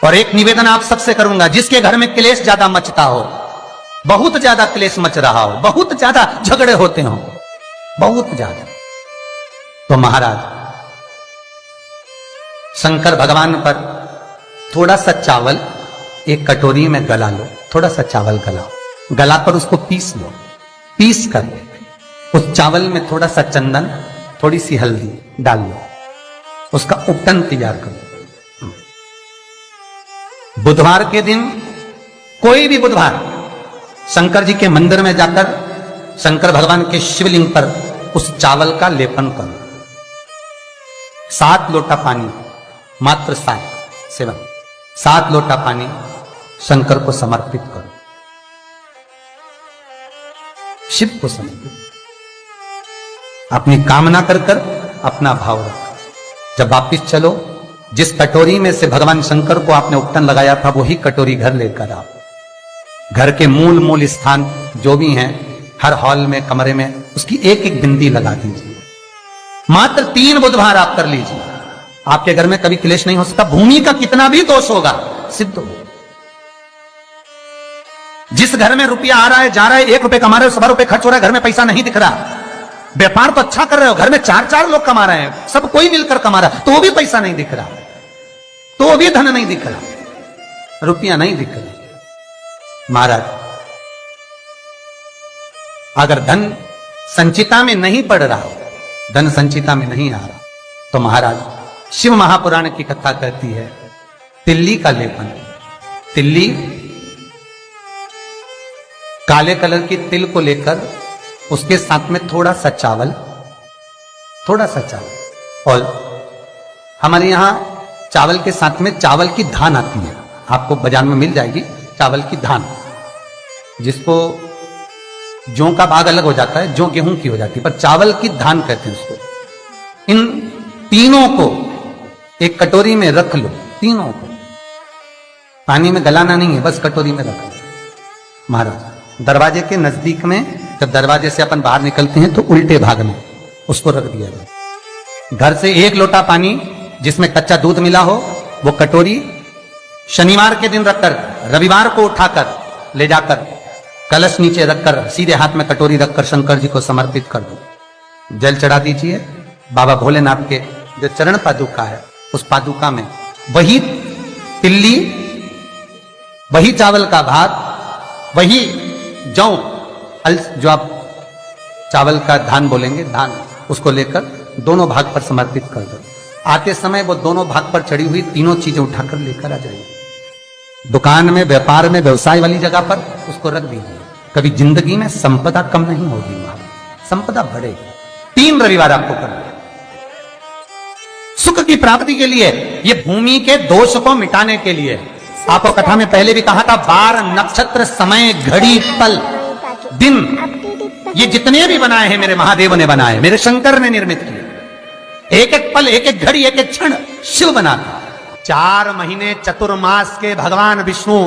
और एक निवेदन आप सबसे करूंगा, जिसके घर में क्लेश ज्यादा मचता हो, बहुत ज्यादा क्लेश मच रहा हो, बहुत ज्यादा झगड़े होते हो, बहुत ज्यादा, तो महाराज शंकर भगवान पर थोड़ा सा चावल एक कटोरी में गला लो, थोड़ा सा चावल गलाओ, गलाकर उसको पीस लो, पीस कर उस चावल में थोड़ा सा चंदन, थोड़ी सी हल्दी डाल लो, उसका उपटन तैयार करो। बुधवार के दिन, कोई भी बुधवार, शंकर जी के मंदिर में जाकर शंकर भगवान के शिवलिंग पर उस चावल का लेपन करो। 7 लोटा पानी, मात्र 7 लोटा पानी शंकर को समर्पित करो, शिव को समर्पित, अपनी कामना कर कर अपना भाव रखो। जब वापिस चलो, जिस कटोरी में से भगवान शंकर को आपने उपटन लगाया था, वही कटोरी घर लेकर आओ। घर के मूल स्थान जो भी हैं, हर हॉल में, कमरे में, उसकी एक एक बिंदी लगा दीजिए। मात्र 3 बुधवार आप कर लीजिए, आपके घर में कभी क्लेश नहीं हो सकता। भूमि का कितना भी दोष होगा, सिद्ध हो। जिस घर में रुपया आ रहा है, जा रहा है, 1 रुपए कमा रहे हो, 100 रुपए खर्च हो रहा है, घर में पैसा नहीं दिख रहा, व्यापार तो अच्छा कर रहे हो, घर में 4-4 लोग कमा रहे हैं, सब कोई मिलकर कमा रहा है, तो भी पैसा नहीं दिख रहा, तो भी धन नहीं दिख रहा, रुपया नहीं दिख रहा। महाराज, अगर धन संचिता में नहीं पड़ रहा हो, धन संचिता में नहीं आ रहा, तो महाराज शिव महापुराण की कथा कहती है, तिल्ली का लेपन, तिल्ली काले कलर की तिल को लेकर उसके साथ में थोड़ा सा चावल, और हमारे यहां चावल के साथ में चावल की धान आती है, आपको बाजार में मिल जाएगी चावल की धान, जिसको जौ का भाग अलग हो जाता है, जौ गेहूं की हो जाती है, पर चावल की धान कहते हैं उसको। इन तीनों को एक कटोरी में रख लो, तीनों को पानी में गलाना नहीं है, बस कटोरी में रख लो। महाराज, दरवाजे के नजदीक में, जब दरवाजे से अपन बाहर निकलते हैं तो उल्टे भाग में उसको रख दिया जाए। घर से 1 लोटा पानी जिसमें कच्चा दूध मिला हो, वो कटोरी शनिवार के दिन रखकर, रविवार को उठाकर ले जाकर कलश नीचे रखकर, सीधे हाथ में कटोरी रखकर शंकर जी को समर्पित कर दो। जल चढ़ा दीजिए। बाबा भोलेनाथ के जो चरण पादुका है, उस पादुका में वही तिल्ली, वही चावल का भात, वही जौ, जो आप चावल का धान बोलेंगे, धान, उसको लेकर दोनों भाग पर समर्पित कर दो। आते समय वो दोनों भाग पर चढ़ी हुई तीनों चीजें उठाकर लेकर आ जाइए। दुकान में, व्यापार में, व्यवसाय वाली जगह पर उसको रख दीजिए। कभी जिंदगी में संपदा कम नहीं होगी, संपदा बढ़ेगी। 3 रविवार आपको करना है सुख की प्राप्ति के लिए, ये भूमि के दोष को मिटाने के लिए। आपको कथा में पहले भी कहा था, बार, नक्षत्र, समय, घड़ी, पल, दिन, ये जितने भी बनाए हैं मेरे महादेव ने बनाए, मेरे शंकर ने निर्मित किए। एक एक पल, एक एक घड़ी, एक एक क्षण शिव बनाता। 4 महीने चतुर्मास के भगवान विष्णु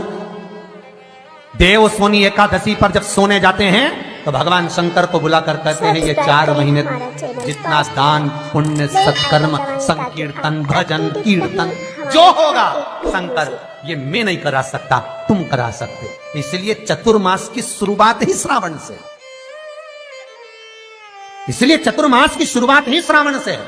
देव सोनी एकादशी पर जब सोने जाते हैं, तो भगवान शंकर को बुलाकर कहते हैं, ये 4 महीने जितना दान, पुण्य, सत्कर्म, संकीर्तन, भजन, कीर्तन जो होगा शंकर, ये मैं नहीं करा सकता, तुम करा सकते। इसलिए चतुर्मास की शुरुआत ही श्रावण से, इसलिए चतुर्मास की शुरुआत ही श्रावण से।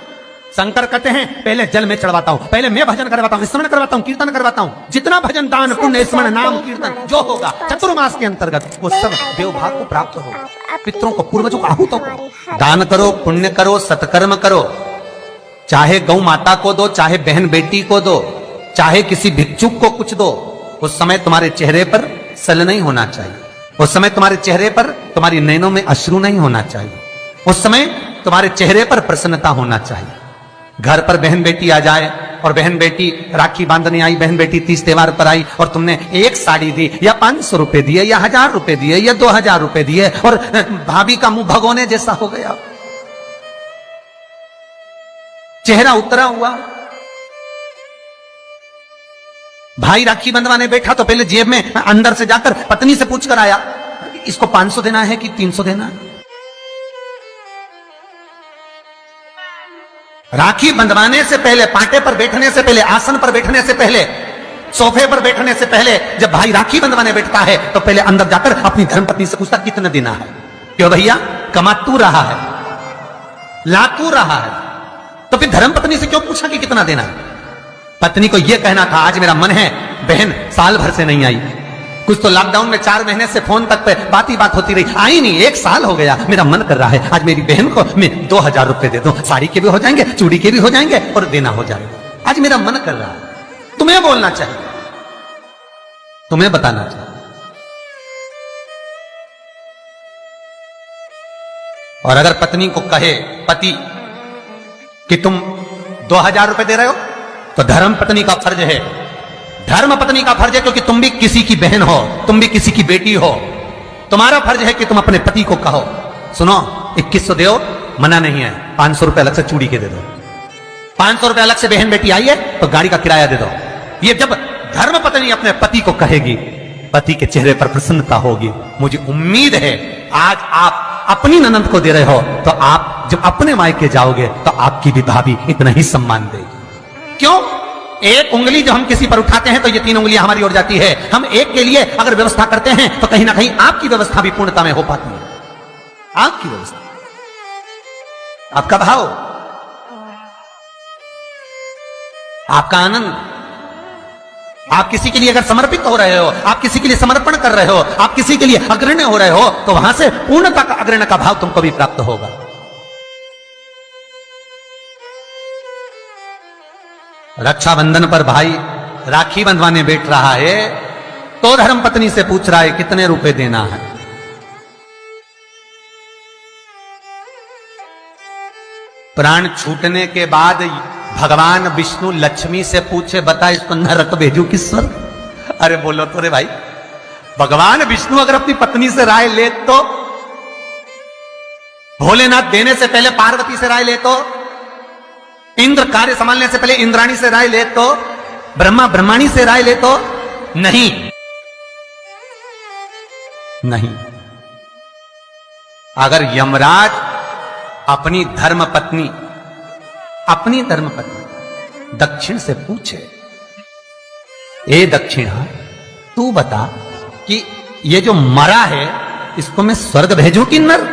शंकर कहते हैं, पहले जल में चढ़वाता हूं, पहले मैं भजन करवाता हूं, स्मरण करवाता हूं, कीर्तन करवाता हूं, जितना भजन, दान, पुण्य, स्मरण, नाम, कीर्तन जो होगा चतुर्मास के अंतर्गत, वो सब देवभाग को प्राप्त होगा। पितरों को, पूर्वजों को आहूत हो। दान करो, पुण्य करो, सत्कर्म करो, चाहे गौ माता को दो, चाहे बहन बेटी को दो, चाहे किसी भिक्षुक को कुछ दो। उस समय तुम्हारे चेहरे पर सल नहीं होना चाहिए, उस समय तुम्हारे चेहरे पर, तुम्हारी नैनों में अश्रु नहीं होना चाहिए, उस समय तुम्हारे चेहरे पर प्रसन्नता होना चाहिए। घर पर बहन बेटी आ जाए और बहन बेटी राखी बांधने आई, बहन बेटी 30 त्योहार पर आई और तुमने एक साड़ी दी या 500 रुपए दिए या 1000 रुपए दिए या 2000 रुपए दिए और भाभी का मुंह भगोने जैसा हो गया, चेहरा उतरा हुआ। भाई राखी बंधवाने बैठा तो पहले जेब में अंदर से जाकर पत्नी से पूछकर आया, इसको 500 देना है कि 300 देना है। राखी बंधवाने से पहले, पांटे पर बैठने से पहले, आसन पर बैठने से पहले सोफे पर बैठने से पहले जब भाई राखी बंधवाने बैठता है तो पहले अंदर जाकर अपनी धर्मपत्नी से पूछता कितना देना है। क्यों भैया, कमा तू रहा है, ला तू रहा है, तो फिर धर्मपत्नी से क्यों पूछा कि कितना देना है। पत्नी को यह कहना था आज मेरा मन है, बहन साल भर से नहीं आई, कुछ तो लॉकडाउन में 4 महीने से फोन तक पे बात ही बात होती रही, आई नहीं, 1 साल हो गया, मेरा मन कर रहा है आज मेरी बहन को मैं 2000 रुपए दे दूं, साड़ी के भी हो जाएंगे, चूड़ी के भी हो जाएंगे और देना हो जाएगा, आज मेरा मन कर रहा है। तुम्हें बोलना चाहिए, तुम्हें बताना चाहिए। और अगर पत्नी को कहे पति कि तुम 2000 रुपए दे रहे हो तो धर्म पत्नी का फर्ज है, धर्म पत्नी का फर्ज है, क्योंकि तुम भी किसी की बहन हो, तुम भी किसी की बेटी हो, तुम्हारा फर्ज है कि तुम अपने पति को कहो सुनो 2100 दो, मना नहीं है, 500 रुपए अलग से चूड़ी के दे दो, 500 रुपए अलग से बहन बेटी आई है तो गाड़ी का किराया दे दो। ये जब धर्म पत्नी अपने पति को कहेगी, पति के चेहरे पर प्रसन्नता होगी। मुझे उम्मीद है आज आप अपनी ननंद को दे रहे हो तो आप जब अपने मायके जाओगे तो आपकी भी भाभी इतना ही सम्मान देगी। क्यों? एक उंगली जब हम किसी पर उठाते हैं तो ये 3 उंगलियां हमारी ओर जाती है। हम एक के लिए अगर व्यवस्था करते हैं तो कहीं ना कहीं आपकी व्यवस्था भी पूर्णता में हो पाती है। आपकी व्यवस्था, आपका भाव, आपका आनंद, आप किसी के लिए अगर समर्पित हो रहे हो, आप किसी के लिए समर्पण कर रहे हो, आप किसी के लिए अग्रण्य हो रहे हो तो वहां से पूर्णता का अग्रण्य का भाव तुमको भी प्राप्त होगा। रक्षाबंधन पर भाई राखी बंधवाने बैठ रहा है तो धर्मपत्नी से पूछ रहा है कितने रुपए देना है। प्राण छूटने के बाद भगवान विष्णु लक्ष्मी से पूछे बता इसको नरक भेजू कि स्वर्ग? अरे बोलो तो रे भाई, भगवान विष्णु अगर अपनी पत्नी से राय ले तो, भोलेनाथ देने से पहले पार्वती से राय ले तो, इंद्र कार्य संभालने से पहले इंद्राणी से राय ले तो, ब्रह्मा ब्रह्माणी से राय ले तो, नहीं नहीं। अगर यमराज अपनी धर्मपत्नी दक्षिण से पूछे, ए दक्षिणा तू बता कि ये जो मरा है इसको मैं स्वर्ग भेजूं कि नरक?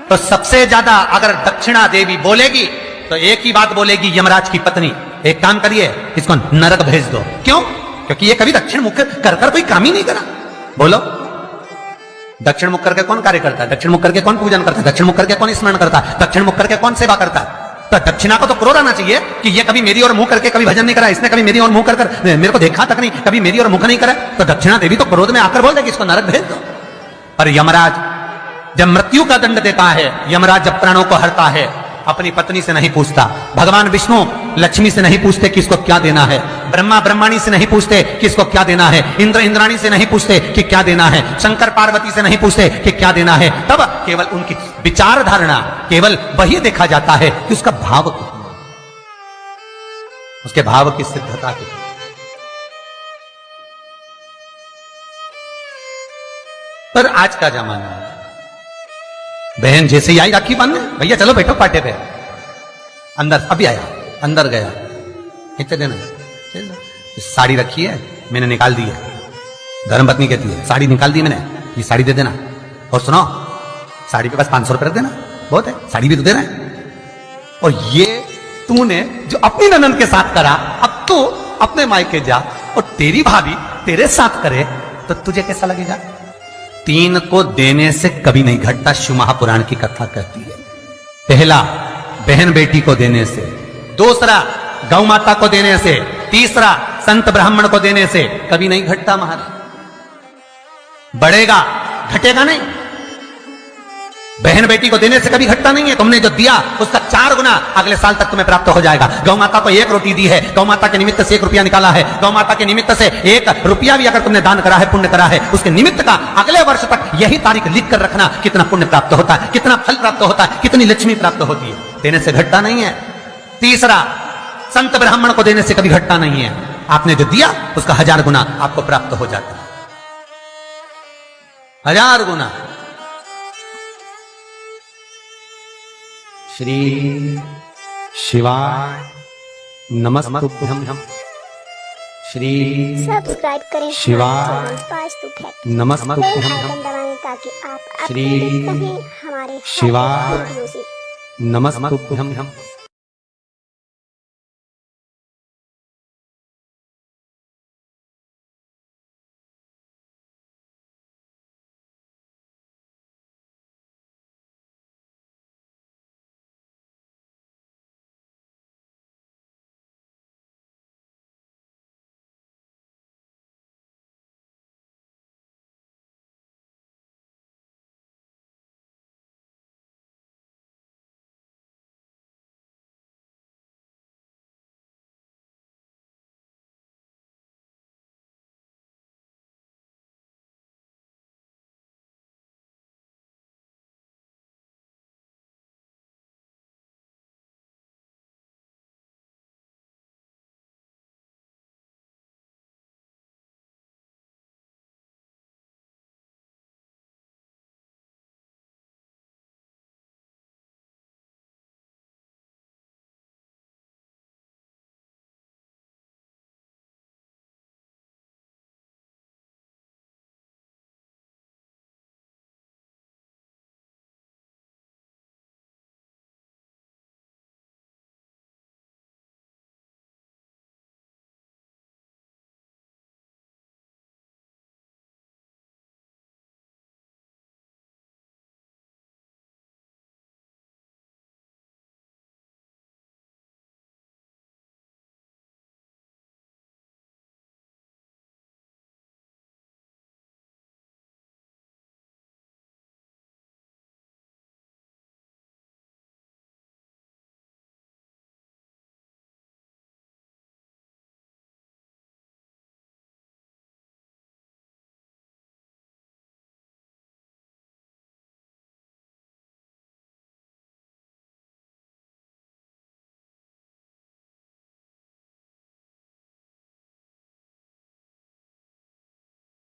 तो सबसे ज्यादा अगर दक्षिणा देवी बोलेगी तो एक ही बात बोलेगी यमराज की पत्नी, एक काम करिए इसको नरक भेज दो। क्यों? क्योंकि ये कभी दक्षिण मुख कर कोई काम ही नहीं करा। बोलो, दक्षिण मुख करके कौन कार्य करता है? दक्षिण मुख करके कौन पूजन करता है? दक्षिण मुख करके कौन स्मरण करता है? दक्षिण मुख करके कौन सेवा करता है? तो दक्षिणा को तो क्रोध आना चाहिए कि ये कभी मेरी ओर मुंह करके कभी भजन नहीं करा, इसने कभी मेरी ओर मुंह कर मेरे को देखा तक नहीं, कभी मेरी ओर मुख नहीं करा। तो दक्षिणा देवी तो क्रोध में आकर बोल देगी इसको नरक भेज दो। पर यमराज जब मृत्यु का दंड देता है, यमराज जब प्राणों को हरता है, अपनी पत्नी से नहीं पूछता, भगवान विष्णु लक्ष्मी से नहीं पूछते कि इसको क्या देना है, ब्रह्मा ब्रह्माणी से नहीं पूछते कि इसको क्या देना है, इंद्र इंद्राणी से नहीं पूछते कि क्या देना है, शंकर पार्वती से नहीं पूछते कि क्या देना है। तब केवल उनकी विचार धारणा, केवल वही देखा जाता है कि उसका भाव कितना, उसके भाव की सिद्धता कितनी। पर आज का जमाना है, बहन जैसे ही आई राखी बांधने, भैया चलो बैठो पाटे पे, अंदर अभी आया, अंदर गया, कितने देना है? साड़ी रखी है मैंने निकाल दी है, धर्मपत्नी कहती है साड़ी निकाल दी मैंने, ये साड़ी दे देना, और सुनो साड़ी पे बस 500 रुपए रख देना, बहुत है, साड़ी भी तो देना है। और ये तूने जो अपनी ननद के साथ करा, अब तू अपने मायके जा और तेरी भाभी तेरे साथ करे तो तुझे कैसा लगेगा? 3 को देने से कभी नहीं घटता, शिव महापुराण की कथा कहती है। पहला बहन बेटी को देने से, दूसरा गौ माता को देने से, तीसरा संत ब्राह्मण को देने से कभी नहीं घटता महाराज। बढ़ेगा, घटेगा नहीं। बहन बेटी को देने से कभी घटता नहीं है। तुमने जो दिया उसका 4 गुना अगले साल तक तुम्हें प्राप्त हो जाएगा। गौ माता को 1 रोटी दी है, गौ माता के निमित्त से 1 रुपया निकाला है, गौ माता के निमित्त से 1 रुपया भी अगर तुमने दान करा है, पुण्य करा है, उसके निमित्त का अगले वर्ष तक यही तारीख लिख कर रखना, कितना पुण्य प्राप्त होता है, कितना फल प्राप्त होता है, कितनी लक्ष्मी प्राप्त होती है। देने से घटता नहीं है। तीसरा, संत ब्राह्मण को देने से कभी घटता नहीं है। आपने जो दिया उसका 1000 गुना आपको प्राप्त हो जाता है, 1000 गुना। श्री शिवाय नमस्तुभ्यं। श्री सब्सक्राइब करें शिवाय नमस्तुभ्यं दबाएं ताकि आप श्री कहीं हमारे शिवाय वीडियो से नमस्तुभ्यं